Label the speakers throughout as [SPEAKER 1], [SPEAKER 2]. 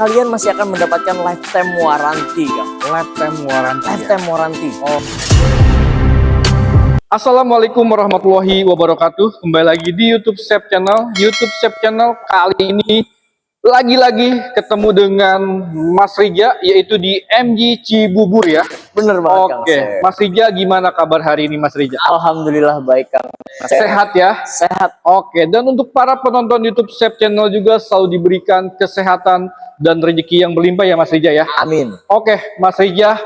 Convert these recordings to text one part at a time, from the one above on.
[SPEAKER 1] kalian masih akan mendapatkan lifetime warranty, Kang.
[SPEAKER 2] Lifetime warranty.
[SPEAKER 1] Lifetime warranty.
[SPEAKER 2] Oh. Assalamualaikum warahmatullahi wabarakatuh. Kembali lagi di YouTube Chef Channel. YouTube Chef Channel kali ini lagi-lagi ketemu dengan Mas Rija, yaitu di MG Cibubur ya.
[SPEAKER 1] Bener banget, Kang.
[SPEAKER 2] Oke, Mas Rija, gimana kabar hari ini Mas Rija?
[SPEAKER 1] Alhamdulillah baik, Kang.
[SPEAKER 2] Sehat ya?
[SPEAKER 1] Sehat.
[SPEAKER 2] Oke, dan untuk para penonton YouTube Chef Channel juga selalu diberikan kesehatan dan rezeki yang berlimpah ya Mas Rija ya.
[SPEAKER 1] Amin.
[SPEAKER 2] Oke, Mas Rija,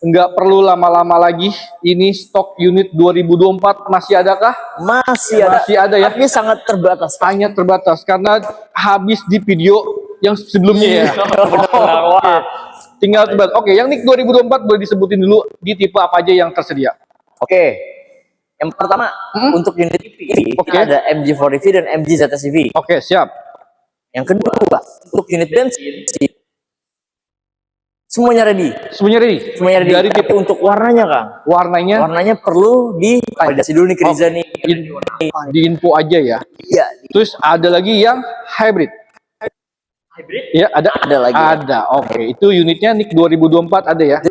[SPEAKER 2] nggak perlu lama-lama lagi. Ini stok unit 2024 masih adakah?
[SPEAKER 1] Masih ada.
[SPEAKER 2] Masih ada ya?
[SPEAKER 1] Tapi sangat terbatas.
[SPEAKER 2] Hanya terbatas karena habis di video yang sebelumnya ya. Oke. Tinggal terbatas. Oke, yang NIK 2024 boleh disebutin dulu di tipe apa aja yang tersedia.
[SPEAKER 1] Oke. Yang pertama, untuk unit ini ada MG4EV dan MG ZS-EV.
[SPEAKER 2] Oke, siap.
[SPEAKER 1] Yang kedua, untuk unit bensin semuanya ready.
[SPEAKER 2] Semuanya ready?
[SPEAKER 1] Semuanya ready.
[SPEAKER 2] Dari
[SPEAKER 1] Tapi untuk warnanya, Kang.
[SPEAKER 2] warnanya
[SPEAKER 1] Perlu divalidasi dulu nih ke Riza nih.
[SPEAKER 2] di info aja ya.
[SPEAKER 1] Iya.
[SPEAKER 2] Terus ada lagi yang hybrid.
[SPEAKER 1] Hybrid?
[SPEAKER 2] Ya, ada.
[SPEAKER 1] Ada lagi.
[SPEAKER 2] Ada. Oke, itu unitnya NIK 2024 ada ya.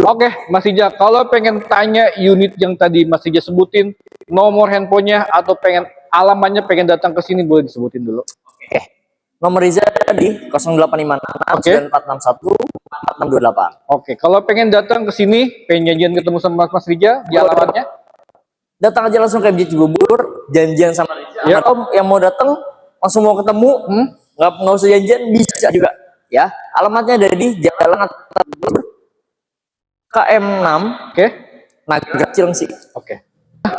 [SPEAKER 2] Oke, Mas Rija, kalau pengen tanya unit yang tadi Mas Rija sebutin, nomor handphonenya atau pengen alamannya, pengen datang ke sini, boleh disebutin dulu.
[SPEAKER 1] Oke. Nomor Riza di 0856 9461 4628.
[SPEAKER 2] Oke, kalau pengen datang ke sini, pengen janjian ketemu sama Mas Rija, di alamatnya?
[SPEAKER 1] Datang aja langsung ke MG Cibubur, janjian sama Riza.
[SPEAKER 2] Ya.
[SPEAKER 1] Atau yang mau datang langsung mau ketemu, nggak usah janjian, bisa juga. Ya, alamatnya ada di Jalan Atatürk KM6.
[SPEAKER 2] Oke.
[SPEAKER 1] Nagrek Cilengsi.
[SPEAKER 2] Oke.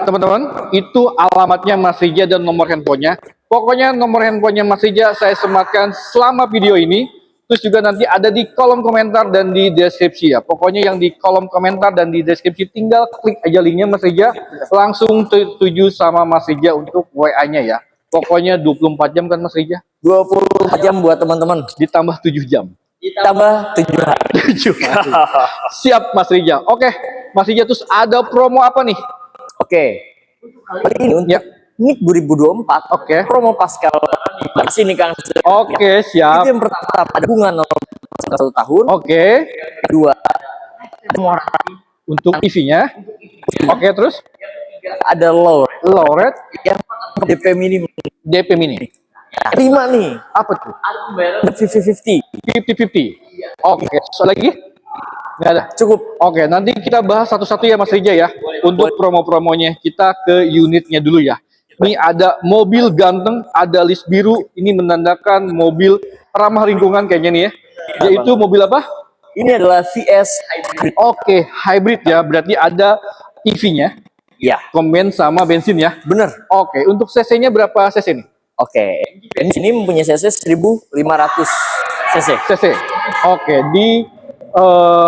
[SPEAKER 2] Teman-teman, itu alamatnya Mas Rija dan nomor handphonenya. Pokoknya nomor handphonenya Mas Rija saya sematkan selama video ini. Terus juga nanti ada di kolom komentar dan di deskripsi ya. Pokoknya yang di kolom komentar dan di deskripsi tinggal klik aja linknya Mas Rija. Langsung tuju sama Mas Rija untuk WA-nya ya. Pokoknya 24 jam kan Mas Rija?
[SPEAKER 1] 24 jam buat teman-teman.
[SPEAKER 2] Ditambah 7 jam.
[SPEAKER 1] Ditambah 7 hari.
[SPEAKER 2] 7 hari. Siap Mas Rija. Oke, Mas Rija, terus ada promo apa nih?
[SPEAKER 1] Oke. Kali ini untuk NIK 2024.
[SPEAKER 2] Oke.
[SPEAKER 1] Promo Pascal di sini, Kang.
[SPEAKER 2] Oke, siap.
[SPEAKER 1] Itu yang pertama, ada bunga 1 tahun.
[SPEAKER 2] Oke.
[SPEAKER 1] Kedua,
[SPEAKER 2] Untuk EV-nya. Oke, terus
[SPEAKER 1] ada low
[SPEAKER 2] Loret
[SPEAKER 1] yang DP minim.
[SPEAKER 2] DP mini.
[SPEAKER 1] Kelima nih,
[SPEAKER 2] Apa tuh?
[SPEAKER 1] ada 50-50.
[SPEAKER 2] 50-50. Oke, soal lagi? Nggak ada.
[SPEAKER 1] Cukup.
[SPEAKER 2] Oke, nanti kita bahas satu-satu ya Mas Rija ya. Untuk promo-promonya kita ke unitnya dulu ya. Ini ada mobil ganteng, ada list biru. Ini menandakan mobil ramah lingkungan kayaknya nih ya. Yaitu mobil apa?
[SPEAKER 1] Ini adalah VS Hybrid.
[SPEAKER 2] Oke, hybrid ya. Berarti ada EV-nya.
[SPEAKER 1] Ya,
[SPEAKER 2] Komben sama bensin ya.
[SPEAKER 1] bener.
[SPEAKER 2] Oke, untuk cc-nya berapa cc nih?
[SPEAKER 1] Oke, ini mempunyai cc 1500 cc.
[SPEAKER 2] cc. Oke, di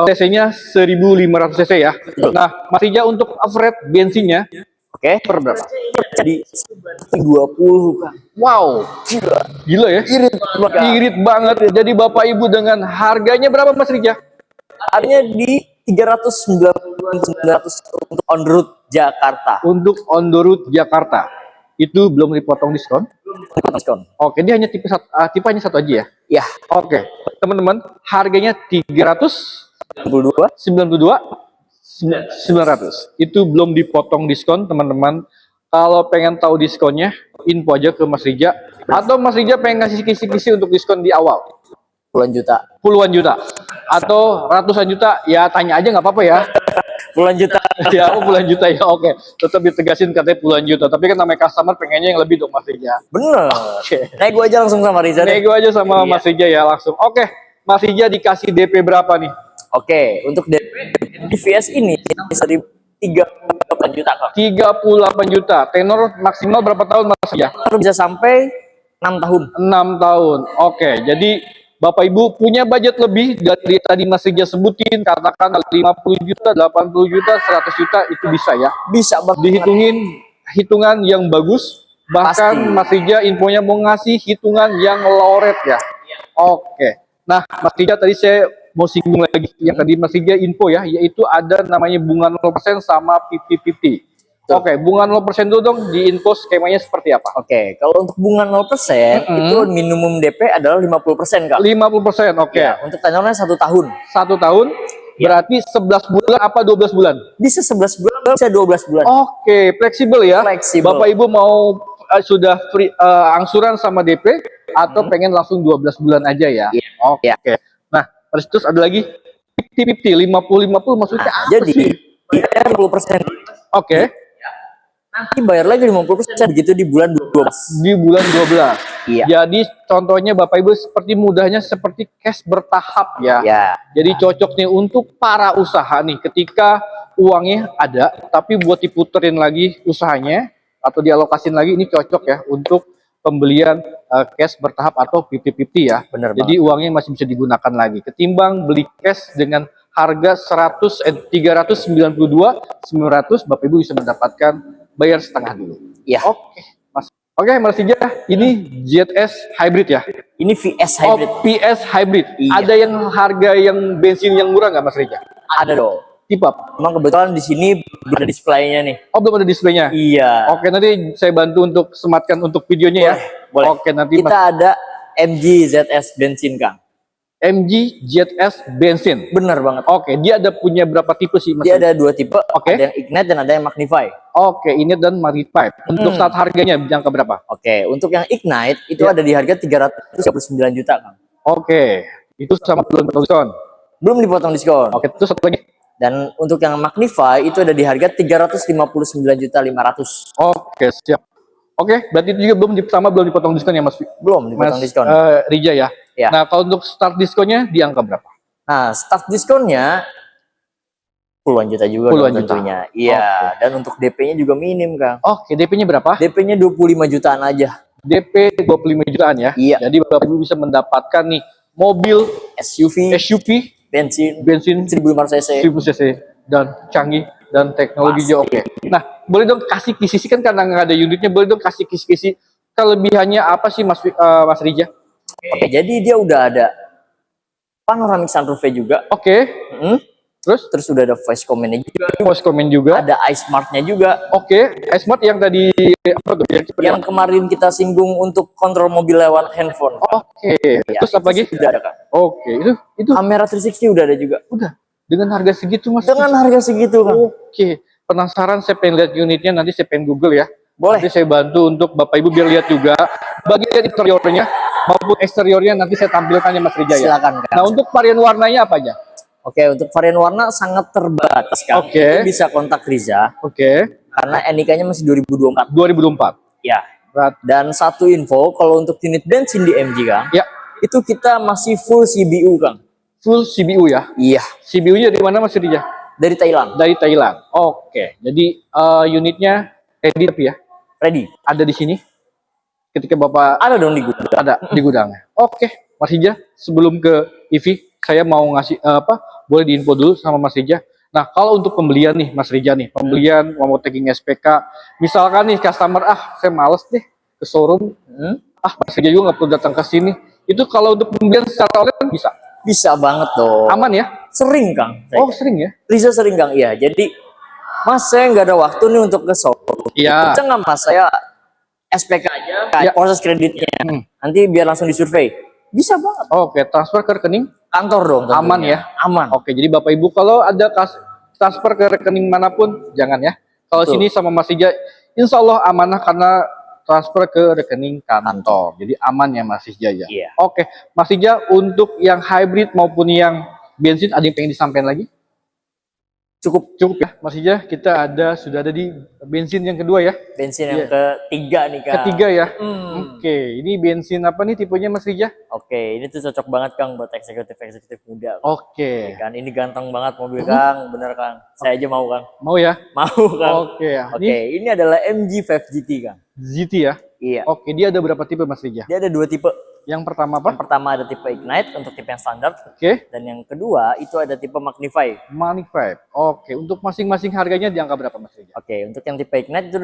[SPEAKER 2] cc-nya 1500 cc ya. Nah, Mas Rija, untuk average bensinnya
[SPEAKER 1] Oke,
[SPEAKER 2] per berapa?
[SPEAKER 1] jadi 20, Kang.
[SPEAKER 2] Wow, gila ya. Irit banget. Jadi Bapak Ibu dengan harganya berapa Mas Rija?
[SPEAKER 1] Harganya di 390.900 untuk on road Jakarta.
[SPEAKER 2] Untuk on the road Jakarta. Itu belum dipotong diskon.
[SPEAKER 1] Diskon.
[SPEAKER 2] Oke, dia hanya tipe hanya satu aja ya.
[SPEAKER 1] Ya,
[SPEAKER 2] Oke, teman-teman, harganya
[SPEAKER 1] 92.
[SPEAKER 2] 900. Itu belum dipotong diskon, teman-teman. Kalau pengen tahu diskonnya, info aja ke Mas Rija. Atau Mas Rija pengen ngasih kisi-kisi untuk diskon di awal.
[SPEAKER 1] Puluhan juta.
[SPEAKER 2] Puluhan juta. Atau ratusan juta, ya tanya aja nggak apa-apa ya.
[SPEAKER 1] Puluhan juta.
[SPEAKER 2] Ya, puluhan juta ya, oke. Tetap ditegasin katanya puluhan juta. Tapi kan namanya customer pengennya yang lebih dong Mas Rija.
[SPEAKER 1] Bener.
[SPEAKER 2] Oke.
[SPEAKER 1] Naik gua aja langsung sama Riza deh.
[SPEAKER 2] Nego aja sama Mas Rija ya langsung. Oke, Mas Rija dikasih DP berapa nih?
[SPEAKER 1] Oke, untuk DP di VS ini bisa di 38 juta, Kak.
[SPEAKER 2] 38 juta. Tenor maksimal berapa tahun Mas Rija?
[SPEAKER 1] Bisa sampai 6 tahun.
[SPEAKER 2] 6 tahun. Oke, jadi Bapak Ibu punya budget lebih dari tadi Mas Rija sebutin, katakan 50 juta, 80 juta, 100 juta itu bisa ya.
[SPEAKER 1] Bisa banget.
[SPEAKER 2] Dihitungin hitungan yang bagus. Bahkan
[SPEAKER 1] Pasti.
[SPEAKER 2] Mas Rija infonya mau ngasih hitungan yang loret ya. Oke. Nah, Mas Rija tadi saya mau singgung lagi yang tadi Mas Rija info ya, yaitu ada namanya bunga 0% sama 50-50. Oke, bunga 0% dulu dong, di info skemanya seperti apa?
[SPEAKER 1] Oke, kalau untuk bunga 0%, itu minimum DP adalah 50%, Kak.
[SPEAKER 2] 50%, oke.
[SPEAKER 1] Ya, untuk tenornya 1 tahun.
[SPEAKER 2] 1 tahun, berarti 11 bulan apa 12 bulan?
[SPEAKER 1] Bisa 11 bulan, bisa 12 bulan.
[SPEAKER 2] Oke, fleksibel ya.
[SPEAKER 1] Fleksibel.
[SPEAKER 2] Bapak Ibu mau sudah free angsuran sama DP atau pengen langsung 12 bulan aja ya?
[SPEAKER 1] Iya.
[SPEAKER 2] Oke. Nah, terus ada lagi 50-50, 50-50 maksudnya apa
[SPEAKER 1] Jadi,
[SPEAKER 2] sih?
[SPEAKER 1] bayar 50%.
[SPEAKER 2] Oke,
[SPEAKER 1] Nanti bayar lagi 50% begitu di bulan 12.
[SPEAKER 2] di bulan 12.
[SPEAKER 1] Iya.
[SPEAKER 2] Jadi contohnya Bapak Ibu seperti mudahnya seperti cash bertahap ya.
[SPEAKER 1] Ya.
[SPEAKER 2] Jadi cocok nih untuk para usaha nih ketika uangnya ada tapi buat diputerin lagi usahanya atau dialokasin lagi, ini cocok ya untuk pembelian cash bertahap atau 50-50 ya.
[SPEAKER 1] Bener
[SPEAKER 2] Jadi uangnya masih bisa digunakan lagi ketimbang beli cash dengan harga 392 900, Bapak Ibu bisa mendapatkan bayar setengah dulu.
[SPEAKER 1] Iya.
[SPEAKER 2] Oke, Mas. Oke, Mas Ija, ini ZS hybrid ya?
[SPEAKER 1] Ini VS
[SPEAKER 2] Oh,
[SPEAKER 1] hybrid.
[SPEAKER 2] PS hybrid.
[SPEAKER 1] Iya.
[SPEAKER 2] Ada yang harga yang bensin yang murah nggak, Mas Rija?
[SPEAKER 1] Ada dong.
[SPEAKER 2] Tipe apa?
[SPEAKER 1] Emang kebetulan di sini belum ada displaynya nih.
[SPEAKER 2] Oh, belum ada displaynya?
[SPEAKER 1] Iya.
[SPEAKER 2] Oke, nanti saya bantu untuk sematkan untuk videonya ya.
[SPEAKER 1] Boleh.
[SPEAKER 2] Oke, nanti
[SPEAKER 1] Kita ada MG ZS bensin, Kang.
[SPEAKER 2] MG ZS bensin.
[SPEAKER 1] Bener banget.
[SPEAKER 2] Oke, dia ada punya berapa tipe sih, Mas?
[SPEAKER 1] Dia ada 2 tipe.
[SPEAKER 2] Oke.
[SPEAKER 1] Ada yang Ignite dan ada yang Magnify.
[SPEAKER 2] Oke, ini dan Magnify. Untuk saat harganya jangka berapa?
[SPEAKER 1] Oke, untuk yang Ignite itu
[SPEAKER 2] Ya.
[SPEAKER 1] ada di harga 339 juta, Kang.
[SPEAKER 2] Oke, itu sama belum potong diskon.
[SPEAKER 1] Belum dipotong diskon.
[SPEAKER 2] Oke, terus satu lagi.
[SPEAKER 1] Dan untuk yang Magnify itu ada di harga 359.500.000.
[SPEAKER 2] Oke, siap. Oke, berarti itu juga belum dipotong diskon ya, Mas?
[SPEAKER 1] Belum dipotong
[SPEAKER 2] Mas
[SPEAKER 1] diskon.
[SPEAKER 2] Rija ya.
[SPEAKER 1] Ya.
[SPEAKER 2] Nah, kalau untuk start diskonnya di angka berapa?
[SPEAKER 1] Nah, start diskonnya puluhan juta juga
[SPEAKER 2] Puluhan
[SPEAKER 1] dong
[SPEAKER 2] juta.
[SPEAKER 1] tentunya. Iya, dan untuk DP-nya juga minim, Kang.
[SPEAKER 2] Oke, DP-nya berapa?
[SPEAKER 1] DP-nya 25 jutaan aja.
[SPEAKER 2] DP 25 jutaan ya.
[SPEAKER 1] Iya.
[SPEAKER 2] Jadi Bapak Ibu bisa mendapatkan nih mobil
[SPEAKER 1] SUV,
[SPEAKER 2] SUV
[SPEAKER 1] bensin,
[SPEAKER 2] bensin
[SPEAKER 1] 1500 cc.
[SPEAKER 2] 1000 cc dan canggih dan teknologinya oke. Nah, boleh dong kasih kisi-kisi kan karena nggak ada unitnya, boleh dong kasih kisi-kisi kelebihannya apa sih Mas Rija?
[SPEAKER 1] Oke, jadi dia udah ada panoramic sunroof juga.
[SPEAKER 2] Oke.
[SPEAKER 1] Terus udah ada voice command-nya juga.
[SPEAKER 2] Voice comment juga.
[SPEAKER 1] Ada iSmart-nya juga.
[SPEAKER 2] Oke, iSmart yang tadi apa tuh?
[SPEAKER 1] Yang kemarin kita singgung untuk kontrol mobil lewat handphone.
[SPEAKER 2] Oke.
[SPEAKER 1] Ya,
[SPEAKER 2] Terus apa lagi?
[SPEAKER 1] Sudah ada, Kak.
[SPEAKER 2] Oke, itu
[SPEAKER 1] Kamera 360 udah ada juga.
[SPEAKER 2] udah dengan harga segitu Mas.
[SPEAKER 1] Dengan harga segitu, Kang.
[SPEAKER 2] Oke, penasaran saya pengen lihat unitnya, nanti saya pengen Google ya.
[SPEAKER 1] Boleh.
[SPEAKER 2] Nanti saya bantu untuk Bapak Ibu biar lihat juga bagian interiornya maupun eksteriornya, nanti saya tampilkan ya Mas Rija ya.
[SPEAKER 1] Silakan, Kak.
[SPEAKER 2] Nah, untuk varian warnanya apa aja?
[SPEAKER 1] Oke, untuk varian warna sangat terbatas, Kang.
[SPEAKER 2] Oke.
[SPEAKER 1] Itu bisa kontak Riza
[SPEAKER 2] Oke,
[SPEAKER 1] karena NIK-nya masih 2024.
[SPEAKER 2] 2024.
[SPEAKER 1] Ya.
[SPEAKER 2] Berat.
[SPEAKER 1] Dan satu info, kalau untuk unit bensin di MG, Kang,
[SPEAKER 2] Ya,
[SPEAKER 1] itu kita masih full CBU, Kang.
[SPEAKER 2] full CBU ya.
[SPEAKER 1] Iya,
[SPEAKER 2] CBU-nya dari mana Mas Rija?
[SPEAKER 1] dari Thailand.
[SPEAKER 2] Dari Thailand. Oke, jadi unitnya ready tapi ya.
[SPEAKER 1] Ready.
[SPEAKER 2] Ada di sini. Ketika Bapak
[SPEAKER 1] Ada dong di Google.
[SPEAKER 2] ada di gudangnya. Oke, Mas Rija, sebelum ke EV, saya mau ngasih boleh diinfo dulu sama Mas Rija. Nah, kalau untuk pembelian nih, Mas Rija nih, pembelian mau taking SPK, misalkan nih customer, saya males deh ke showroom, Mas Rija juga nggak perlu datang ke sini. Itu kalau untuk pembelian secara online bisa,
[SPEAKER 1] Bisa banget dong.
[SPEAKER 2] aman ya?
[SPEAKER 1] Sering, Kang.
[SPEAKER 2] Oh, sering ya?
[SPEAKER 1] Riza sering, Kang. Iya, jadi Mas, saya nggak ada waktu nih untuk ke showroom.
[SPEAKER 2] Iya.
[SPEAKER 1] Bisa nggak, Mas? Saya SPK aja,
[SPEAKER 2] Ya.
[SPEAKER 1] proses kreditnya. Nanti biar langsung disurvey. Bisa banget.
[SPEAKER 2] Oke, transfer ke rekening
[SPEAKER 1] Kantor dong. tentunya.
[SPEAKER 2] aman ya?
[SPEAKER 1] Aman.
[SPEAKER 2] Oke, jadi Bapak Ibu kalau ada transfer ke rekening manapun, jangan ya. Kalau
[SPEAKER 1] Betul.
[SPEAKER 2] sini sama Mas Rija, insya Allah amanah karena transfer ke rekening kantor. Jadi aman ya Mas Rija ya.
[SPEAKER 1] Iya.
[SPEAKER 2] Oke, Mas Rija untuk yang hybrid maupun yang bensin ada yang pengen disampaikan lagi? Cukup ya Mas Rija, kita sudah ada di bensin yang kedua ya.
[SPEAKER 1] Bensin yang
[SPEAKER 2] Iya.
[SPEAKER 1] ketiga nih, Kang.
[SPEAKER 2] Ketiga ya.
[SPEAKER 1] Hmm.
[SPEAKER 2] Oke, ini bensin apa nih tipenya Mas Rija?
[SPEAKER 1] Oke, ini tuh cocok banget, Kang, buat eksekutif kan.
[SPEAKER 2] Oke,
[SPEAKER 1] Kan ini ganteng banget mobil, Kang. Bener, Kang. Saya aja mau, Kang.
[SPEAKER 2] mau ya?
[SPEAKER 1] Mau, Kang.
[SPEAKER 2] Oke ya.
[SPEAKER 1] Oke, ini adalah MG5 GT, Kang.
[SPEAKER 2] ZT ya.
[SPEAKER 1] Iya.
[SPEAKER 2] Oke, dia ada berapa tipe Mas Rija?
[SPEAKER 1] Dia ada 2 tipe.
[SPEAKER 2] Yang pertama
[SPEAKER 1] Yang
[SPEAKER 2] apa?
[SPEAKER 1] pertama ada tipe Ignite untuk tipe yang standar,
[SPEAKER 2] Oke,
[SPEAKER 1] dan yang kedua itu ada tipe Magnify.
[SPEAKER 2] Magnify. Oke, untuk masing-masing harganya di angka berapa Mas Rija?
[SPEAKER 1] Oke, untuk yang tipe Ignite itu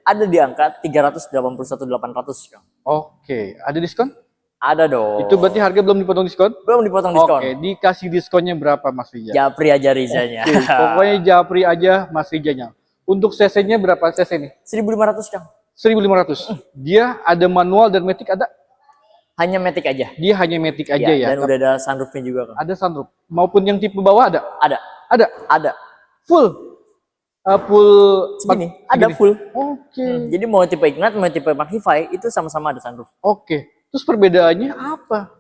[SPEAKER 1] ada di angka 381.800, Kang.
[SPEAKER 2] Oke, ada diskon?
[SPEAKER 1] Ada dong.
[SPEAKER 2] Itu berarti harga belum dipotong diskon?
[SPEAKER 1] belum dipotong diskon.
[SPEAKER 2] Oke, dikasih diskonnya berapa Mas Rija?
[SPEAKER 1] Japri aja Rizanya.
[SPEAKER 2] Oke, pokoknya japri aja Mas Rijanya. Untuk cc-nya berapa cc nih?
[SPEAKER 1] 1500 Kang.
[SPEAKER 2] 1500. Dia ada manual dan matic ada?
[SPEAKER 1] Hanya matic aja.
[SPEAKER 2] Dia hanya matic aja ya.
[SPEAKER 1] Dan udah ada sunroofnya juga Kang.
[SPEAKER 2] Ada sunroof. Maupun yang tipe bawah ada?
[SPEAKER 1] Ada.
[SPEAKER 2] Ada.
[SPEAKER 1] Ada.
[SPEAKER 2] Full. Full
[SPEAKER 1] segini. Ada full.
[SPEAKER 2] Oke.
[SPEAKER 1] Jadi mau tipe Ignite, mau tipe Magnify itu sama-sama ada sunroof.
[SPEAKER 2] Oke. Terus perbedaannya apa?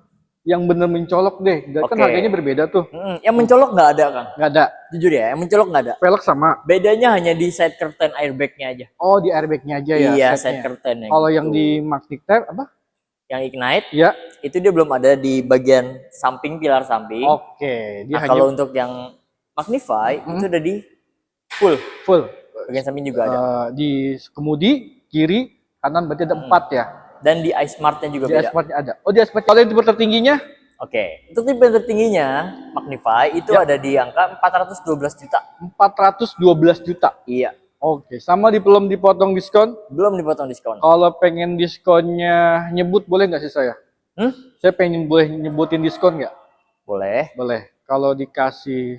[SPEAKER 2] Yang bener mencolok deh. Kan harganya berbeda tuh.
[SPEAKER 1] Yang mencolok nggak ada Kang.
[SPEAKER 2] Nggak ada.
[SPEAKER 1] Jujur ya, yang mencolok nggak ada.
[SPEAKER 2] Velg sama.
[SPEAKER 1] Bedanya hanya di side curtain airbag-nya aja.
[SPEAKER 2] Oh, di airbag-nya aja ya.
[SPEAKER 1] Iya, side curtain-nya.
[SPEAKER 2] Kalau
[SPEAKER 1] gitu.
[SPEAKER 2] yang di Magnify apa?
[SPEAKER 1] Yang Ignite,
[SPEAKER 2] ya,
[SPEAKER 1] itu dia belum ada di bagian samping, pilar samping.
[SPEAKER 2] Oke.
[SPEAKER 1] Dia kalau untuk yang Magnify itu udah di full. Bagian samping juga ada.
[SPEAKER 2] Di kemudi, kiri, kanan berarti ada 4 ya.
[SPEAKER 1] Dan di iSmart-nya juga
[SPEAKER 2] beda. Di iSmart-nya ada. Oh, di iSmart. Kalau yang tipe tertingginya?
[SPEAKER 1] Oke. Untuk tipe tertingginya Magnify itu ada di angka 412 juta.
[SPEAKER 2] 412 juta.
[SPEAKER 1] Iya.
[SPEAKER 2] Oke, sama belum dipotong diskon?
[SPEAKER 1] Belum dipotong diskon.
[SPEAKER 2] Kalau pengen diskonnya nyebut boleh nggak sih saya? Saya pengen boleh nyebutin diskon nggak?
[SPEAKER 1] Boleh.
[SPEAKER 2] Boleh. Kalau dikasih,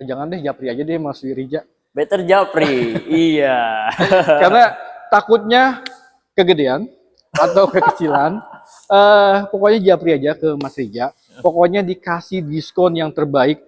[SPEAKER 2] jangan deh Japri aja deh Mas Wirija.
[SPEAKER 1] Better Japri, iya.
[SPEAKER 2] Karena takutnya kegedean atau kekecilan. Pokoknya Japri aja ke Mas Rija. Pokoknya dikasih diskon yang terbaik.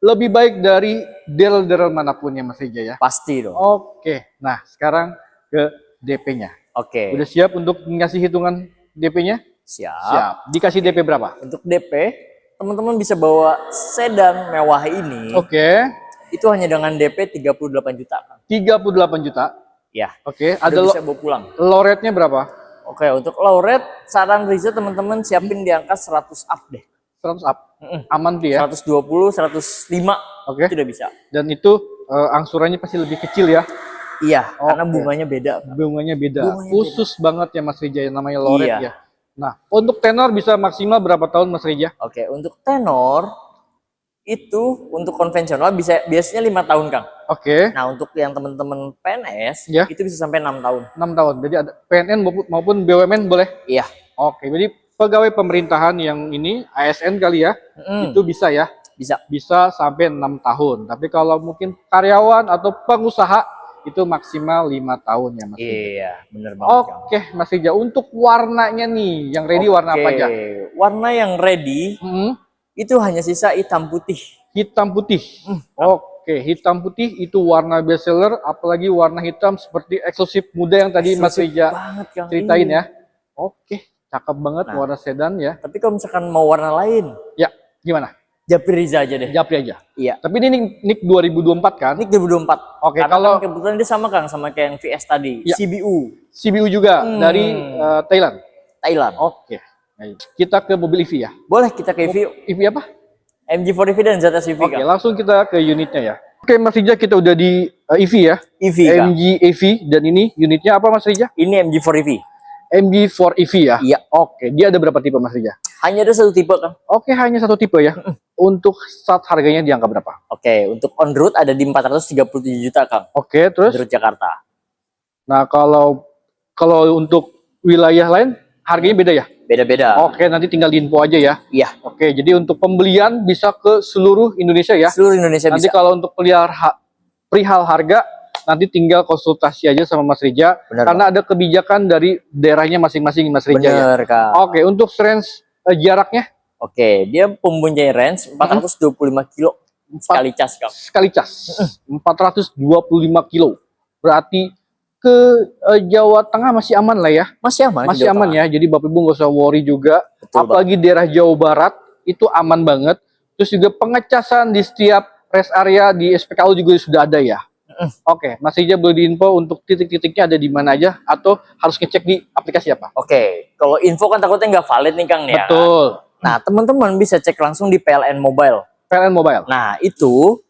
[SPEAKER 2] Lebih baik dari dealer manapun ya Mas Rija ya.
[SPEAKER 1] Pasti dong.
[SPEAKER 2] Oke, nah sekarang ke DP-nya.
[SPEAKER 1] Oke.
[SPEAKER 2] Udah siap untuk ngasih hitungan DP-nya?
[SPEAKER 1] Siap.
[SPEAKER 2] Dikasih DP berapa?
[SPEAKER 1] Untuk DP, teman-teman bisa bawa sedan mewah ini.
[SPEAKER 2] Oke.
[SPEAKER 1] Itu hanya dengan DP 38 juta.
[SPEAKER 2] 38 juta?
[SPEAKER 1] Ya.
[SPEAKER 2] Oke.
[SPEAKER 1] Ada bisa bawa pulang.
[SPEAKER 2] Low rate-nya berapa?
[SPEAKER 1] Oke, untuk low rate, saran Riza teman-teman siapin di angka 100 up deh.
[SPEAKER 2] 100 up? Aman tuh ya?
[SPEAKER 1] 120, 105.
[SPEAKER 2] Oke.
[SPEAKER 1] Itu udah bisa.
[SPEAKER 2] Dan itu angsurannya pasti lebih kecil ya?
[SPEAKER 1] Iya, karena bunganya beda.
[SPEAKER 2] Bunganya beda. Khusus banget ya Mas Rija, yang namanya low rate ya. Nah, untuk tenor bisa maksimal berapa tahun Mas Rija?
[SPEAKER 1] Oke, untuk tenor itu untuk konvensional biasanya 5 tahun Kang.
[SPEAKER 2] Oke.
[SPEAKER 1] Nah, untuk yang teman-teman PNS itu bisa sampai 6 tahun.
[SPEAKER 2] 6 tahun. Jadi ada PNN maupun BUMN boleh?
[SPEAKER 1] Iya.
[SPEAKER 2] Oke, jadi pegawai pemerintahan yang ini ASN kali ya, itu bisa ya? Bisa sampai 6 tahun. Tapi kalau mungkin karyawan atau pengusaha itu maksimal 5 tahun ya Mas.
[SPEAKER 1] Iya, bener banget.
[SPEAKER 2] Oke, Mas Rija, untuk warnanya nih, yang ready warna apa aja?
[SPEAKER 1] Warna yang ready itu hanya sisa hitam putih.
[SPEAKER 2] Hitam putih. Oke, hitam putih itu warna best seller, apalagi warna hitam seperti eksklusif muda yang tadi Mas Rija ceritain ya. Oke, cakep banget warna sedan ya.
[SPEAKER 1] Tapi kalau misalkan mau warna lain,
[SPEAKER 2] ya gimana?
[SPEAKER 1] Japri Riza aja deh.
[SPEAKER 2] Japri aja.
[SPEAKER 1] Iya.
[SPEAKER 2] Tapi ini NIK 2024 kan?
[SPEAKER 1] NIK 2024.
[SPEAKER 2] Oke,
[SPEAKER 1] karena
[SPEAKER 2] kalau
[SPEAKER 1] kan kebetulan dia sama Kang sama kayak yang VS tadi, CBU.
[SPEAKER 2] CBU juga dari Thailand. Oke. Kita ke mobil EV ya.
[SPEAKER 1] Boleh kita ke EV.
[SPEAKER 2] EV apa?
[SPEAKER 1] MG4 EV dan ZS EV.
[SPEAKER 2] Oke, langsung kita ke unitnya ya. Oke, Mas Rija, kita udah di EV ya.
[SPEAKER 1] EV.
[SPEAKER 2] MG EV dan ini unitnya apa Mas Rija?
[SPEAKER 1] Ini MG4 EV.
[SPEAKER 2] MG4 EV ya?
[SPEAKER 1] Iya.
[SPEAKER 2] Oke, dia ada berapa tipe Mas Rija?
[SPEAKER 1] Hanya ada satu tipe Kang.
[SPEAKER 2] Oke, hanya satu tipe ya. Untuk start harganya di angka berapa?
[SPEAKER 1] Oke, untuk on road ada di 437 juta Kang.
[SPEAKER 2] Oke, terus?
[SPEAKER 1] On road Jakarta.
[SPEAKER 2] Nah, kalau untuk wilayah lain harganya beda ya?
[SPEAKER 1] Beda-beda.
[SPEAKER 2] Oke, nanti tinggal di info aja ya.
[SPEAKER 1] Iya.
[SPEAKER 2] Oke, jadi untuk pembelian bisa ke seluruh Indonesia ya?
[SPEAKER 1] Seluruh Indonesia
[SPEAKER 2] nanti
[SPEAKER 1] bisa.
[SPEAKER 2] Kalau untuk perihal harga, nanti tinggal konsultasi aja sama Mas Rija.
[SPEAKER 1] Bener,
[SPEAKER 2] karena ada kebijakan dari daerahnya masing-masing Mas Rija.
[SPEAKER 1] Bener,
[SPEAKER 2] ya.
[SPEAKER 1] Kak.
[SPEAKER 2] Oke, untuk range jaraknya?
[SPEAKER 1] Oke, dia mempunyai range 425 kilo sekali cas, Kang.
[SPEAKER 2] Sekali cas. 425 kilo. Berarti ke Jawa Tengah masih aman lah ya.
[SPEAKER 1] Masih aman.
[SPEAKER 2] Masih aman ya. Jadi Bapak Ibu nggak usah worry juga. Betul, apalagi daerah Jawa Barat itu aman banget. Terus juga pengecasan di setiap rest area di SPKU juga sudah ada ya. Oke, Mas Rija boleh diinfo untuk titik-titiknya ada di mana aja atau harus ngecek di aplikasi apa?
[SPEAKER 1] Oke, kalau info kan takutnya nggak valid nih Kang ya.
[SPEAKER 2] Betul.
[SPEAKER 1] Nah, teman-teman bisa cek langsung di PLN Mobile.
[SPEAKER 2] PLN Mobile.
[SPEAKER 1] Nah, itu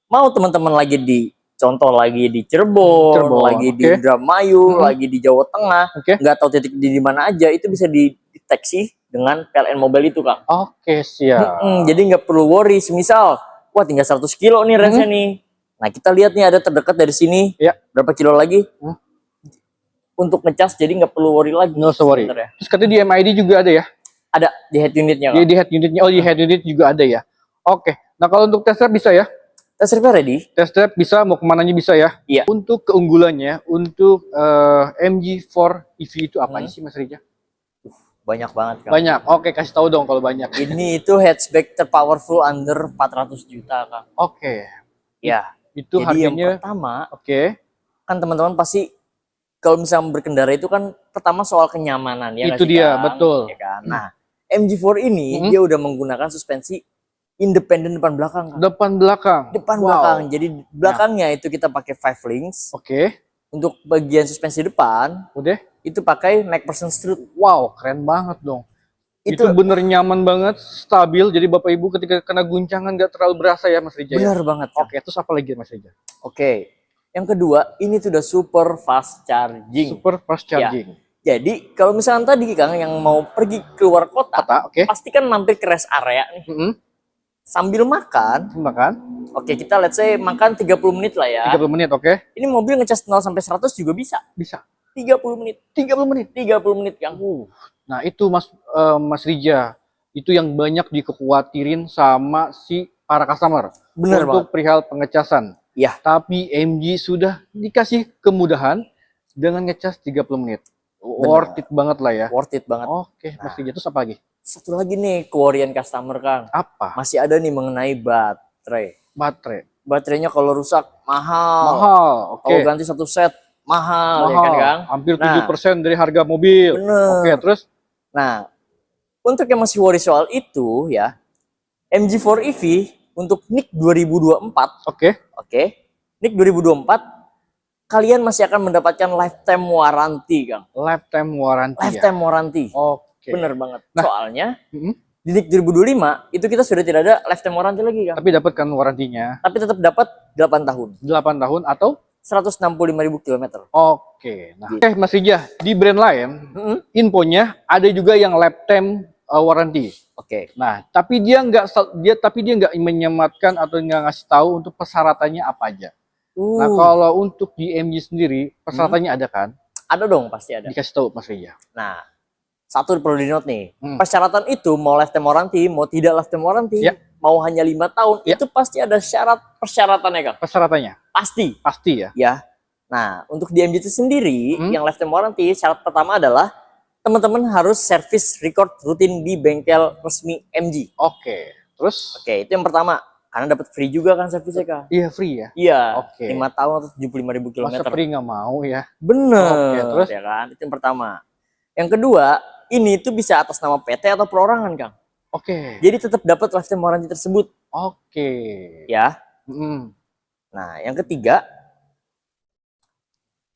[SPEAKER 1] mau teman-teman lagi di Cirebon, lagi di Indramayu, lagi di Jawa Tengah, nggak tahu titik di mana aja, itu bisa dideteksi dengan PLN Mobile itu, Kang.
[SPEAKER 2] Oke, siap.
[SPEAKER 1] Jadi nggak perlu worry, semisal, wah tinggal 100 kilo nih range-nya nih. Nah, kita lihat nih ada terdekat dari sini, berapa kilo lagi untuk ngecas, jadi nggak perlu worry lagi.
[SPEAKER 2] No worry. Terus katanya di MID juga ada ya?
[SPEAKER 1] Ada di head unitnya.
[SPEAKER 2] Di head unitnya, oh di head unit juga ada ya. Oke, nah kalau untuk tester bisa ya?
[SPEAKER 1] Test drive ready.
[SPEAKER 2] Test drive bisa, mau kemananya bisa ya.
[SPEAKER 1] Iya.
[SPEAKER 2] Untuk keunggulannya, untuk MG4 EV itu apa sih Mas Rija?
[SPEAKER 1] Banyak banget Kang.
[SPEAKER 2] Banyak. Oke, kasih tahu dong kalau banyak.
[SPEAKER 1] Ini itu hatchback terpowerful under 400 juta Kang.
[SPEAKER 2] Oke.
[SPEAKER 1] Ya.
[SPEAKER 2] Itu
[SPEAKER 1] Jadi
[SPEAKER 2] harganya.
[SPEAKER 1] yang pertama,
[SPEAKER 2] kan
[SPEAKER 1] teman-teman pasti kalau misalnya berkendara itu kan pertama soal kenyamanan ya.
[SPEAKER 2] Itu dia, betul.
[SPEAKER 1] Ya kan? Nah, MG4 ini dia udah menggunakan suspensi independen depan belakang Kang.
[SPEAKER 2] Depan
[SPEAKER 1] belakang. Jadi belakangnya itu kita pakai 5 links.
[SPEAKER 2] Oke.
[SPEAKER 1] Untuk bagian suspensi depan, itu pakai MacPherson Strut.
[SPEAKER 2] Wow, keren banget dong. Itu bener nyaman banget, stabil. Jadi Bapak Ibu ketika kena guncangan nggak terlalu berasa ya Mas Rija.
[SPEAKER 1] Bener banget. Kang.
[SPEAKER 2] Oke, terus apa lagi Mas Rija?
[SPEAKER 1] Oke. Yang kedua, ini tuh udah super fast charging.
[SPEAKER 2] Super fast charging.
[SPEAKER 1] Ya. Jadi kalau misalnya tadi Kang yang mau pergi keluar kota, pasti kan mampir ke rest area nih. Sambil makan. Oke, kita let's say makan 30 menit lah ya.
[SPEAKER 2] 30 menit, oke.
[SPEAKER 1] Ini mobil ngecas 0 sampai 100 juga bisa.
[SPEAKER 2] Bisa.
[SPEAKER 1] 30 menit. 30 menit Kang.
[SPEAKER 2] Nah, itu Mas Rija, itu yang banyak dikekhawatirin sama si para customer.
[SPEAKER 1] Bener
[SPEAKER 2] untuk perihal pengecasan.
[SPEAKER 1] Ya.
[SPEAKER 2] Tapi MG sudah dikasih kemudahan dengan ngecas 30 menit. Worth it banget lah ya.
[SPEAKER 1] Worth it banget.
[SPEAKER 2] Oke, Mas Rija, terus apa lagi?
[SPEAKER 1] Satu lagi nih kewarian customer Kang.
[SPEAKER 2] Apa?
[SPEAKER 1] Masih ada nih mengenai baterai. Baterainya kalau rusak mahal.
[SPEAKER 2] Oke.
[SPEAKER 1] Kalau ganti satu set mahal. Ya kan Kang?
[SPEAKER 2] Hampir 7% dari harga mobil.
[SPEAKER 1] Bener.
[SPEAKER 2] Oke, terus?
[SPEAKER 1] Nah, untuk yang masih worry soal itu ya, MG4 EV untuk NIK 2024. Oke. NIK 2024 kalian masih akan mendapatkan lifetime warranty, Kang.
[SPEAKER 2] Lifetime
[SPEAKER 1] warranty.
[SPEAKER 2] Oke.
[SPEAKER 1] Bener banget. Soalnya di NIK 2025 itu kita sudah tidak ada lifetime warranty lagi, Kang.
[SPEAKER 2] Tapi dapat kan warantinya?
[SPEAKER 1] Tapi tetap dapat 8 tahun.
[SPEAKER 2] 8 tahun atau
[SPEAKER 1] 165.000 km.
[SPEAKER 2] Oke. Nah, Mas Rija, di brand lain infonya ada juga yang lifetime warranty.
[SPEAKER 1] Oke.
[SPEAKER 2] Nah, tapi dia nggak menyematkan atau nggak ngasih tahu untuk persyaratannya apa aja. Nah, kalau untuk di MG sendiri persyaratannya ada kan?
[SPEAKER 1] Ada dong, pasti ada.
[SPEAKER 2] Dikasih tahu Mas Rija.
[SPEAKER 1] Nah, satu perlu di note nih. Persyaratan itu mau lifetime warranty, mau tidak lifetime warranty, mau hanya 5 tahun, itu pasti ada syarat persyaratannya, Kang.
[SPEAKER 2] Persyaratannya? Pasti ya.
[SPEAKER 1] Ya. Nah, untuk di MG itu sendiri yang lifetime warranty, syarat pertama adalah teman-teman harus service record rutin di bengkel resmi MG.
[SPEAKER 2] Oke. Terus?
[SPEAKER 1] Oke, itu yang pertama. Karena dapat free juga kan servisnya, Kang.
[SPEAKER 2] Iya, free ya?
[SPEAKER 1] Iya.
[SPEAKER 2] Oke.
[SPEAKER 1] 5 tahun atau 75.000 km.
[SPEAKER 2] Masa free nggak mau ya?
[SPEAKER 1] Bener.
[SPEAKER 2] Oke, terus?
[SPEAKER 1] Ya kan? Itu yang pertama. Yang kedua, ini tuh bisa atas nama PT atau perorangan, Kang.
[SPEAKER 2] Oke.
[SPEAKER 1] Jadi tetap dapat lifetime warranty tersebut.
[SPEAKER 2] Oke.
[SPEAKER 1] Ya. Nah, yang ketiga,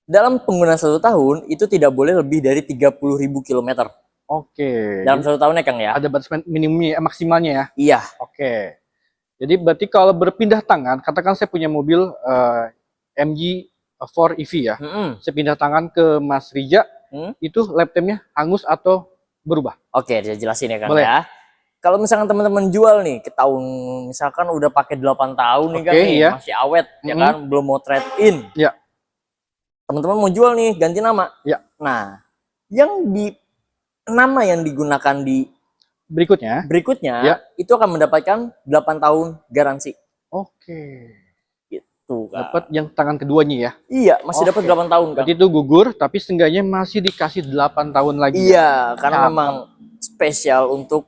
[SPEAKER 1] dalam penggunaan 1 tahun itu tidak boleh lebih dari 30.000 km.
[SPEAKER 2] Oke.
[SPEAKER 1] Dalam 1 tahunnya, Kang ya.
[SPEAKER 2] Ada batas minimumnya, maksimalnya ya?
[SPEAKER 1] Iya.
[SPEAKER 2] Oke. Jadi berarti kalau berpindah tangan, katakan saya punya mobil MG4 EV ya, saya pindah tangan ke Mas Rija, itu lifetime-nya hangus atau berubah?
[SPEAKER 1] Oke, saya jelasin ya Kang
[SPEAKER 2] Boleh.
[SPEAKER 1] ya. Kalau misalkan teman-teman jual nih ke tahun, misalkan udah pakai 8 tahun nih Kang nih, masih awet ya kan, belum mau trade in.
[SPEAKER 2] Ya.
[SPEAKER 1] Teman-teman mau jual nih, ganti nama.
[SPEAKER 2] Ya.
[SPEAKER 1] Nah, nama yang digunakan di berikutnya itu akan mendapatkan 8 tahun garansi.
[SPEAKER 2] Oke.
[SPEAKER 1] Gitu kan.
[SPEAKER 2] Dapat yang tangan keduanya ya?
[SPEAKER 1] Iya, masih dapat 8 tahun kan.
[SPEAKER 2] Berarti itu gugur, tapi seenggaknya masih dikasih 8 tahun lagi.
[SPEAKER 1] Iya, karena memang spesial untuk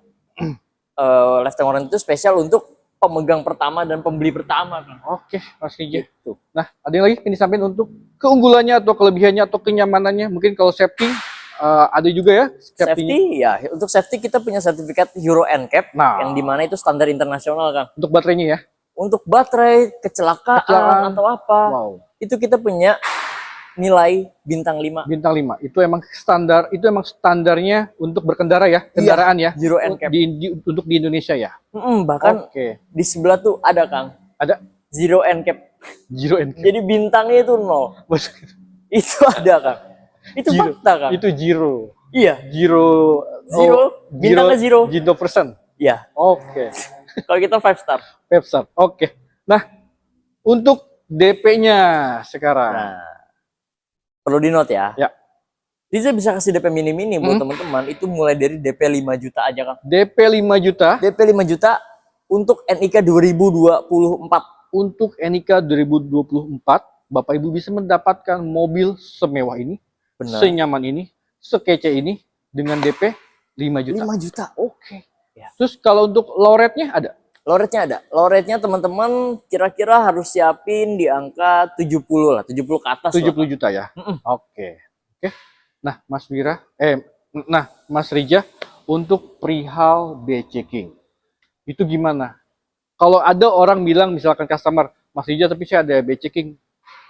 [SPEAKER 1] lifetime warranty itu spesial untuk pemegang pertama dan pembeli pertama kan.
[SPEAKER 2] Oke, Mas Rija. Gitu. Nah, ada yang lagi yang disampaikan untuk keunggulannya atau kelebihannya atau kenyamanannya? Mungkin kalau safety ada juga ya?
[SPEAKER 1] Safety ya, untuk safety kita punya sertifikat Euro NCAP yang dimana itu standar internasional kan.
[SPEAKER 2] Untuk baterainya ya?
[SPEAKER 1] Untuk baterai, kecelakaan atau apa, itu kita punya nilai bintang 5.
[SPEAKER 2] Bintang 5, itu emang standarnya untuk berkendara ya, kendaraan ya?
[SPEAKER 1] Euro NCAP.
[SPEAKER 2] Untuk di Indonesia ya?
[SPEAKER 1] Bahkan di sebelah tuh ada Kang.
[SPEAKER 2] Ada?
[SPEAKER 1] Zero NCAP.
[SPEAKER 2] Zero NCAP.
[SPEAKER 1] Jadi bintangnya itu 0. Itu ada Kang. Itu fakta Kang.
[SPEAKER 2] Itu zero.
[SPEAKER 1] Iya.
[SPEAKER 2] Zero.
[SPEAKER 1] Bintangnya zero.
[SPEAKER 2] 0%.
[SPEAKER 1] Iya.
[SPEAKER 2] Oke.
[SPEAKER 1] Kalau kita 5 star.
[SPEAKER 2] 5 star. Oke. Nah, untuk DP-nya sekarang.
[SPEAKER 1] Nah, perlu di note ya.
[SPEAKER 2] Ya.
[SPEAKER 1] Riza bisa kasih DP mini-mini buat teman-teman. Itu mulai dari DP 5 juta aja Kang.
[SPEAKER 2] DP 5 juta.
[SPEAKER 1] DP 5 juta untuk NIK 2024.
[SPEAKER 2] untuk Enyqa 2024, Bapak Ibu bisa mendapatkan mobil semewah ini, senyaman ini, sekece ini dengan DP 5 juta.
[SPEAKER 1] 5 juta.
[SPEAKER 2] Oke. Ya. Terus kalau untuk low rate-nya ada?
[SPEAKER 1] Low rate-nya ada. Low rate-nya teman-teman kira-kira harus siapin di angka 70 lah, 70 ke atas
[SPEAKER 2] 70
[SPEAKER 1] lah.
[SPEAKER 2] juta ya. Oke. Nah, Mas Rija, untuk perihal B-checking itu gimana? Kalau ada orang bilang misalkan customer, Mas Rija tapi saya ada B-checking,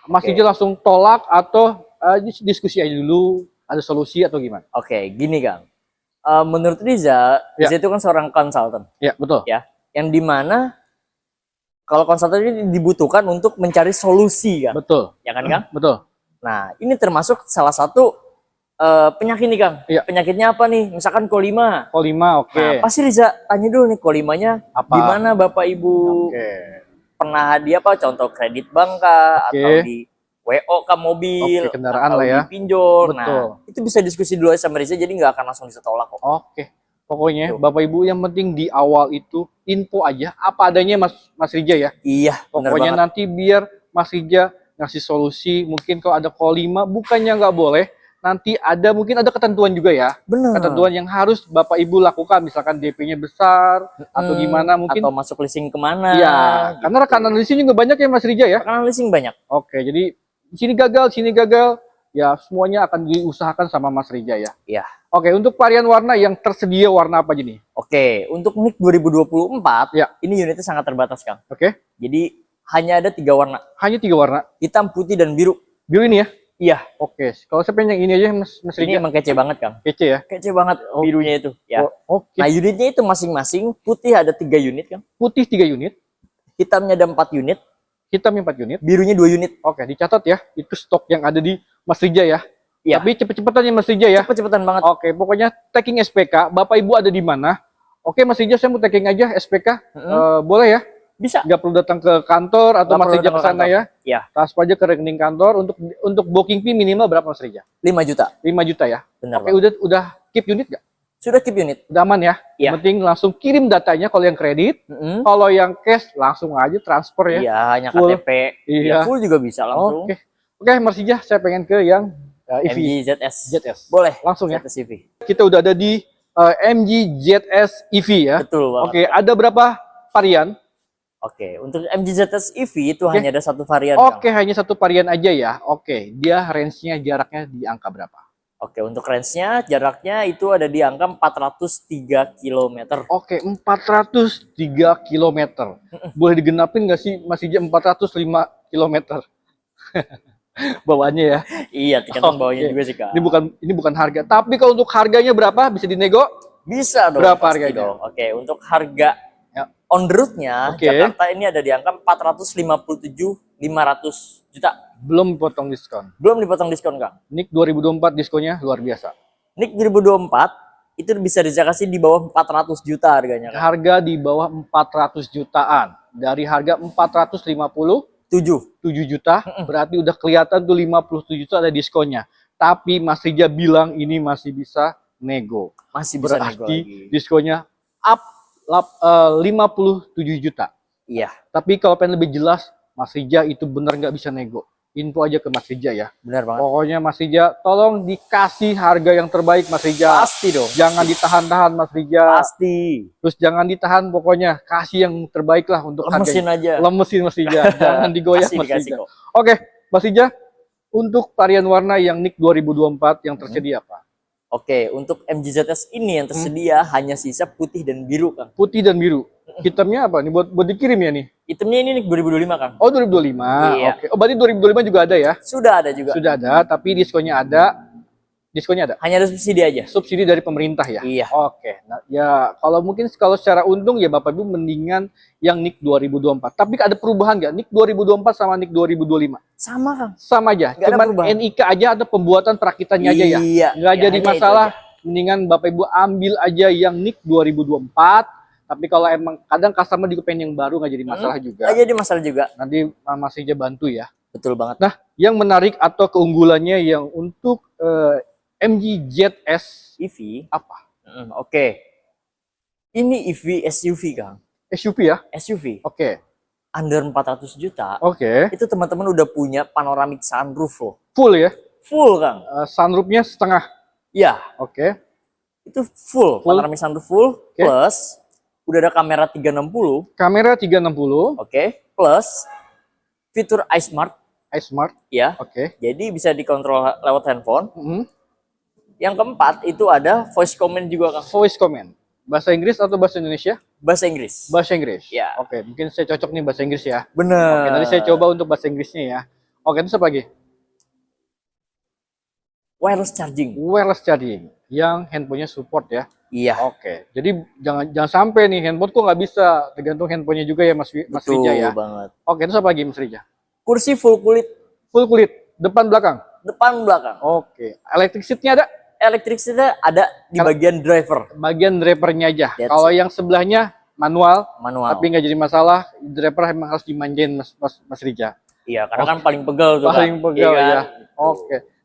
[SPEAKER 2] Mas Rija langsung tolak atau diskusi aja dulu, ada solusi atau gimana?
[SPEAKER 1] Oke, gini Kang. Menurut Riza, Riza itu kan seorang konsultan.
[SPEAKER 2] Ya, betul.
[SPEAKER 1] Ya, yang dimana kalau konsultan ini dibutuhkan untuk mencari solusi kan?
[SPEAKER 2] Betul.
[SPEAKER 1] Ya kan Kang?
[SPEAKER 2] Betul.
[SPEAKER 1] Nah, ini termasuk salah satu penyakit nih Kang.
[SPEAKER 2] Ya.
[SPEAKER 1] Penyakitnya apa nih? Misalkan kolima.
[SPEAKER 2] Kolima, oke.
[SPEAKER 1] Nah, pasti Riza tanya dulu nih kolimanya
[SPEAKER 2] apa?
[SPEAKER 1] Gimana Bapak Ibu? Pernah hadiah apa? Contoh kredit bank kah? Atau di WO ke mobil,
[SPEAKER 2] kendaraan
[SPEAKER 1] atau
[SPEAKER 2] lah ya.
[SPEAKER 1] di pinjol.
[SPEAKER 2] Betul.
[SPEAKER 1] Nah, itu bisa diskusi dulu sama Riza, jadi nggak akan langsung bisa tolak kok.
[SPEAKER 2] Oke. Pokoknya Bapak Ibu yang penting di awal itu info aja apa adanya Mas Rija ya.
[SPEAKER 1] Iya,
[SPEAKER 2] pokoknya nanti biar Mas Rija ngasih solusi. Mungkin kalau ada kolima bukannya nggak boleh, nanti mungkin ada ketentuan juga ya.
[SPEAKER 1] Benar.
[SPEAKER 2] Ketentuan yang harus Bapak Ibu lakukan, misalkan DP-nya besar atau gimana mungkin.
[SPEAKER 1] Atau masuk leasing kemana.
[SPEAKER 2] Iya, gitu. Karena rekanan leasing juga banyak ya Mas Rija ya.
[SPEAKER 1] Rekanan leasing banyak.
[SPEAKER 2] Oke, jadi di sini gagal, ya semuanya akan diusahakan sama Mas Rija ya.
[SPEAKER 1] Iya.
[SPEAKER 2] Oke, untuk varian warna yang tersedia warna apa aja nih?
[SPEAKER 1] Oke, untuk NIK 2024,
[SPEAKER 2] ya.
[SPEAKER 1] Ini unitnya sangat terbatas Kang.
[SPEAKER 2] Oke.
[SPEAKER 1] Jadi hanya ada 3 warna.
[SPEAKER 2] Hanya 3 warna?
[SPEAKER 1] Hitam, putih, dan biru.
[SPEAKER 2] Biru ini ya?
[SPEAKER 1] Iya.
[SPEAKER 2] Oke, kalau saya pengen yang ini aja Mas Rija.
[SPEAKER 1] Ini emang kece banget Kang.
[SPEAKER 2] Kece ya?
[SPEAKER 1] Kece banget birunya itu. Ya.
[SPEAKER 2] Oke.
[SPEAKER 1] Nah unitnya itu masing-masing, putih ada 3 unit Kang.
[SPEAKER 2] Putih 3 unit.
[SPEAKER 1] Hitamnya ada 4 unit.
[SPEAKER 2] Hitamnya 4 unit.
[SPEAKER 1] Birunya 2 unit.
[SPEAKER 2] Oke, dicatat ya. Itu stok yang ada di Mas Rija ya.
[SPEAKER 1] Iya.
[SPEAKER 2] Tapi cepet-cepetan ya Mas Rija ya.
[SPEAKER 1] Cepet-cepetan banget.
[SPEAKER 2] Oke, pokoknya tagging SPK, Bapak Ibu ada di mana? Oke Mas Rija, saya mau tagging aja SPK. Boleh ya?
[SPEAKER 1] Bisa.
[SPEAKER 2] Nggak perlu datang ke kantor atau Mas Rija ke sana ya.
[SPEAKER 1] Iya.
[SPEAKER 2] Transfer aja ke rekening kantor. Untuk booking fee minimal berapa Mas Rija?
[SPEAKER 1] 5 juta.
[SPEAKER 2] 5 juta ya.
[SPEAKER 1] Benar.
[SPEAKER 2] Oke, udah keep unit nggak?
[SPEAKER 1] Sudah keep unit.
[SPEAKER 2] Udah aman ya?
[SPEAKER 1] Iya.
[SPEAKER 2] Penting langsung kirim datanya kalau yang kredit. Kalau yang cash langsung aja transfer ya.
[SPEAKER 1] Iya, hanya KTP.
[SPEAKER 2] Iya.
[SPEAKER 1] Ya, full juga bisa langsung.
[SPEAKER 2] Oke, Mas Rija, saya pengen ke yang
[SPEAKER 1] MG ZS.
[SPEAKER 2] Boleh. Langsung ya.
[SPEAKER 1] ZS EV.
[SPEAKER 2] Kita udah ada di MG ZS EV ya.
[SPEAKER 1] Betul banget.
[SPEAKER 2] Oke, ada berapa varian?
[SPEAKER 1] Oke, untuk MG ZS EV itu hanya ada 1 varian.
[SPEAKER 2] Oke, hanya 1 varian aja ya. Oke, dia range-nya jaraknya di angka berapa?
[SPEAKER 1] Oke, untuk range-nya jaraknya itu ada di angka 403 km.
[SPEAKER 2] Oke, 403 km. Boleh digenapin nggak sih Mas Rija 405 km? Bawaannya ya.
[SPEAKER 1] Iya, tergantung bawanya juga sih Kak.
[SPEAKER 2] Ini bukan harga. Tapi kalau untuk harganya berapa? Bisa dinego?
[SPEAKER 1] Bisa dong.
[SPEAKER 2] Berapa harganya?
[SPEAKER 1] Dong. Oke, untuk harga on road-nya Jakarta ini ada di angka 457.500 juta.
[SPEAKER 2] Belum dipotong diskon.
[SPEAKER 1] Belum dipotong diskon Kang.
[SPEAKER 2] NIK 2024 diskonnya luar biasa.
[SPEAKER 1] NIK 2024 itu bisa kasih di bawah 400 juta harganya Kang.
[SPEAKER 2] Harga di bawah 400 jutaan. Dari harga 457 juta, berarti udah kelihatan tuh 57 juta ada diskonnya. Tapi Mas Rija bilang ini masih bisa nego.
[SPEAKER 1] Masih bisa
[SPEAKER 2] berarti
[SPEAKER 1] nego lagi.
[SPEAKER 2] Diskonnya up 57 juta.
[SPEAKER 1] Iya.
[SPEAKER 2] Tapi kalau pengen lebih jelas, Mas Rija itu benar nggak bisa nego. Info aja ke Mas Rija ya.
[SPEAKER 1] Benar banget.
[SPEAKER 2] Pokoknya Mas Rija, tolong dikasih harga yang terbaik Mas Rija.
[SPEAKER 1] Pasti dong.
[SPEAKER 2] Jangan ditahan-tahan Mas Rija.
[SPEAKER 1] Pasti.
[SPEAKER 2] Terus jangan ditahan, pokoknya kasih yang terbaik lah untuk
[SPEAKER 1] lemesin
[SPEAKER 2] harganya.
[SPEAKER 1] aja.
[SPEAKER 2] Lemesin Mas Rija. Jangan digoyah Mas Rija.
[SPEAKER 1] Kok.
[SPEAKER 2] Oke, Mas Rija, untuk varian warna yang NIK 2024 yang tersedia apa?
[SPEAKER 1] Oke, untuk MG ZS ini yang tersedia hanya sisa putih dan biru Kang.
[SPEAKER 2] Putih dan biru. Hitamnya apa nih? Buat dikirim ya nih?
[SPEAKER 1] Hitamnya ini NIK 2025 Kang.
[SPEAKER 2] Oh 2025.
[SPEAKER 1] Iya.
[SPEAKER 2] Oke. Oh berarti 2025 juga ada ya?
[SPEAKER 1] Sudah ada juga.
[SPEAKER 2] Sudah ada, tapi diskonnya ada. Diskonnya ada.
[SPEAKER 1] Hanya ada subsidi aja.
[SPEAKER 2] Subsidi dari pemerintah ya?
[SPEAKER 1] Iya.
[SPEAKER 2] Oke. Nah, ya kalau secara untung ya Bapak Ibu mendingan yang NIK 2024. Tapi ada perubahan nggak? NIK 2024 sama NIK 2025?
[SPEAKER 1] Sama Kang.
[SPEAKER 2] Sama aja. Cuman NIK aja ada pembuatan perakitannya aja ya?
[SPEAKER 1] Iya.
[SPEAKER 2] Nggak jadi masalah. Mendingan Bapak Ibu ambil aja yang NIK 2024. Tapi kalau emang kadang customer juga pengen yang baru nggak jadi masalah juga.
[SPEAKER 1] Nggak jadi masalah juga.
[SPEAKER 2] Nanti Mas Rija bantu ya.
[SPEAKER 1] Betul banget.
[SPEAKER 2] Nah, yang menarik atau keunggulannya yang untuk MG ZS
[SPEAKER 1] EV
[SPEAKER 2] apa?
[SPEAKER 1] Oke. Ini EV SUV Kang.
[SPEAKER 2] SUV ya?
[SPEAKER 1] SUV.
[SPEAKER 2] Oke.
[SPEAKER 1] under 400 juta, itu teman-teman udah punya panoramic sunroof loh.
[SPEAKER 2] Full ya?
[SPEAKER 1] Full, Kang.
[SPEAKER 2] Sunroofnya setengah?
[SPEAKER 1] Iya. Itu full. Panoramic sunroof full, plus udah ada kamera 360.
[SPEAKER 2] Kamera 360.
[SPEAKER 1] Plus fitur iSmart.
[SPEAKER 2] iSmart.
[SPEAKER 1] Ya. Jadi bisa dikontrol lewat handphone. Yang keempat itu ada voice command juga, Kang.
[SPEAKER 2] Voice command. Bahasa Inggris atau bahasa Indonesia?
[SPEAKER 1] Bahasa Inggris.
[SPEAKER 2] Bahasa Inggris.
[SPEAKER 1] Ya.
[SPEAKER 2] Mungkin saya cocok nih bahasa Inggris ya.
[SPEAKER 1] Bener.
[SPEAKER 2] Nanti saya coba untuk bahasa Inggrisnya ya. Itu apa lagi?
[SPEAKER 1] Wireless charging.
[SPEAKER 2] Wireless charging yang handphonenya support ya.
[SPEAKER 1] Iya.
[SPEAKER 2] Jadi jangan sampai nih handphone kok nggak bisa, tergantung handphonenya juga ya Mas Rija ya.
[SPEAKER 1] Banget.
[SPEAKER 2] Itu apa lagi Mas Rija?
[SPEAKER 1] Kursi full kulit.
[SPEAKER 2] Full kulit, depan belakang.
[SPEAKER 1] Depan belakang.
[SPEAKER 2] Electric seat-nya ada?
[SPEAKER 1] Electric seat-nya ada di bagian driver.
[SPEAKER 2] Bagian drivernya aja. Kalau yang sebelahnya manual. Tapi nggak jadi masalah. Driver emang harus dimanjain Mas Rija.
[SPEAKER 1] Iya, karena kan paling pegel tuh.
[SPEAKER 2] Paling pegel ya.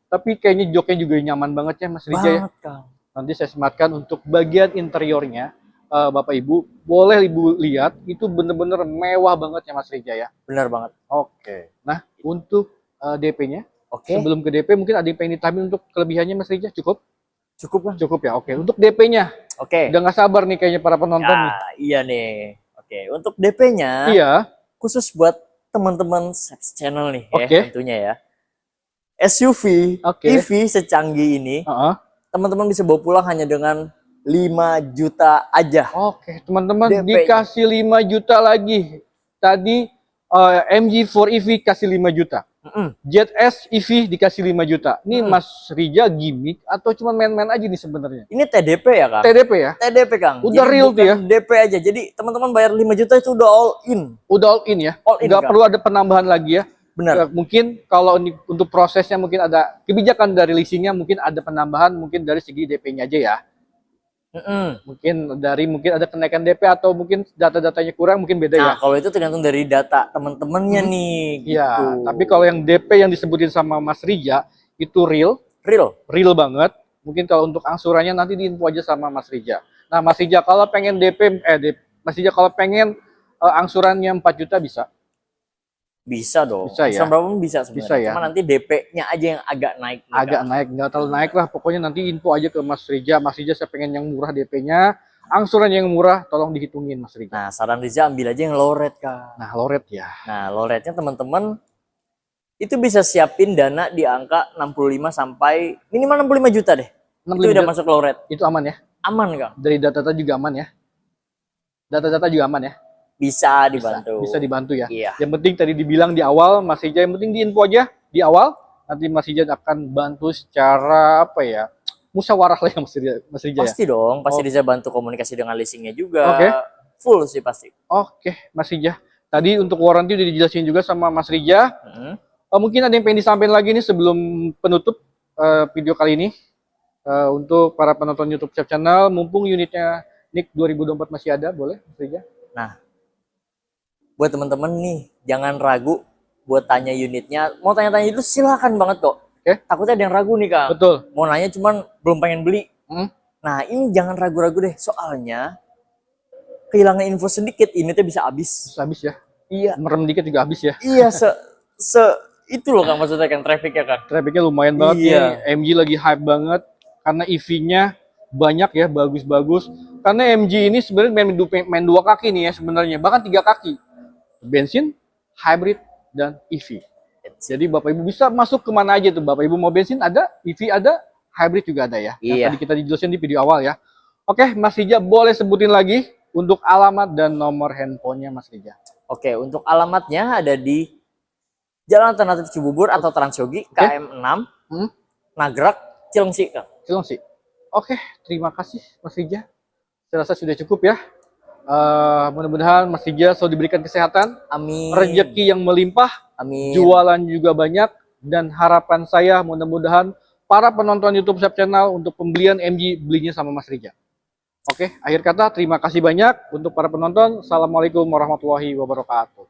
[SPEAKER 2] Tapi kayaknya joknya juga nyaman banget ya Mas Rija ya. Nanti saya sematkan untuk bagian interiornya. Bapak Ibu, boleh Ibu lihat, itu bener-bener mewah banget ya Mas Rija ya.
[SPEAKER 1] Benar banget.
[SPEAKER 2] Nah, untuk DP-nya, sebelum ke DP mungkin ada yang pengen ditambahin untuk kelebihannya Mas Rija, cukup? Cukup kan? Cukup ya, Untuk DP-nya, udah nggak sabar nih kayaknya para penonton nih.
[SPEAKER 1] Iya nih. Untuk DP-nya, khusus buat teman-teman Seps Channel nih ya, tentunya ya. SUV, EV secanggih ini, teman-teman bisa bawa pulang hanya dengan 5 juta aja.
[SPEAKER 2] Teman-teman dikasih 5 juta lagi. Tadi MG4 EV kasih 5 juta. ZS EV dikasih 5 juta. Ini Mas Rija gimmick atau cuma main-main aja nih sebenarnya?
[SPEAKER 1] Ini TDP ya, Kang?
[SPEAKER 2] TDP ya?
[SPEAKER 1] TDP, Kang.
[SPEAKER 2] Udah jadi real tuh ya?
[SPEAKER 1] DP aja. Jadi teman-teman bayar 5 juta itu udah all in.
[SPEAKER 2] Udah all in ya? Nggak perlu ada penambahan lagi ya?
[SPEAKER 1] Benar.
[SPEAKER 2] Mungkin kalau untuk prosesnya mungkin ada kebijakan dari leasingnya, mungkin ada penambahan mungkin dari segi DP-nya aja ya. Mungkin ada kenaikan DP atau mungkin data-datanya kurang, mungkin beda ya.
[SPEAKER 1] Nah, kalau itu tergantung dari data teman-temannya nih.
[SPEAKER 2] Iya. Tapi kalau yang DP yang disebutin sama Mas Rija itu real banget. Mungkin kalau untuk angsurannya nanti diinfo aja sama Mas Rija. Nah, Mas Rija kalau pengen Mas Rija kalau pengen angsurannya 4 juta bisa?
[SPEAKER 1] Bisa dong.
[SPEAKER 2] Bisa ya.
[SPEAKER 1] Berapa pun bisa sebenarnya.
[SPEAKER 2] Bisa ya.
[SPEAKER 1] Cuma nanti DP-nya aja yang agak naik.
[SPEAKER 2] Nggak terlalu naik lah. Pokoknya nanti info aja ke Mas Rija. Mas Rija saya pengen yang murah DP-nya. Angsuran yang murah tolong dihitungin Mas Rija.
[SPEAKER 1] Nah, saran Rija ambil aja yang low rate, Kak.
[SPEAKER 2] Nah, low rate ya.
[SPEAKER 1] Nah, low rate-nya teman-teman itu bisa siapin dana di angka 65 sampai minimal 65 juta deh. 65 itu udah masuk low rate.
[SPEAKER 2] Itu aman ya?
[SPEAKER 1] Aman, Kak.
[SPEAKER 2] Dari data-data juga aman ya? Data-data juga aman ya?
[SPEAKER 1] Bisa dibantu.
[SPEAKER 2] Bisa dibantu ya.
[SPEAKER 1] Iya.
[SPEAKER 2] Yang penting tadi dibilang di awal Mas Rija, yang penting diinfo aja di awal. Nanti Mas Rija akan bantu secara musyawarah lah ya Mas Rija.
[SPEAKER 1] Pasti dong, pasti bisa bantu komunikasi dengan leasingnya juga. Full sih pasti.
[SPEAKER 2] Mas Rija. Tadi untuk warranty udah dijelasin juga sama Mas Rija. Mungkin ada yang pengen disampaikan lagi nih sebelum penutup video kali ini. Untuk para penonton YouTube Channel, mumpung unitnya NIK 2024 masih ada, boleh Mas Rija?
[SPEAKER 1] Nah, buat teman-teman nih, jangan ragu buat tanya unitnya. Mau tanya-tanya itu silakan banget kok. Takutnya ada yang ragu nih, Kang.
[SPEAKER 2] Betul.
[SPEAKER 1] Mau nanya cuman belum pengen beli. Nah, ini jangan ragu-ragu deh. Soalnya kehilangan info sedikit, unitnya bisa habis.
[SPEAKER 2] Bisa habis ya?
[SPEAKER 1] Iya.
[SPEAKER 2] Merem dikit juga habis ya?
[SPEAKER 1] Iya, itu loh Kang maksudnya kan trafficnya kan.
[SPEAKER 2] Trafficnya lumayan banget nih. MG lagi hype banget karena EV-nya banyak ya, bagus-bagus. Karena MG ini sebenarnya main 2 kaki nih ya sebenarnya, bahkan 3 kaki. Bensin, hybrid, dan EV. Jadi Bapak Ibu bisa masuk kemana aja tuh. Bapak Ibu mau bensin ada, EV ada, hybrid juga ada ya. Yang tadi kita dijelasin di video awal ya. Mas Rija boleh sebutin lagi untuk alamat dan nomor handphonenya Mas Rija.
[SPEAKER 1] Untuk alamatnya ada di Jalan Alternatif Cibubur atau Transyogi KM 6 Nagrak Cilengsi, Kang.
[SPEAKER 2] Cilengsi. Terima kasih Mas Rija. Saya rasa sudah cukup ya. Mudah-mudahan Mas Rija selalu diberikan kesehatan,
[SPEAKER 1] amin,
[SPEAKER 2] rezeki yang melimpah,
[SPEAKER 1] amin,
[SPEAKER 2] jualan juga banyak, dan harapan saya mudah-mudahan para penonton YouTube Seps Channel untuk pembelian MG belinya sama Mas Rija. Akhir kata terima kasih banyak untuk para penonton. Assalamualaikum warahmatullahi wabarakatuh.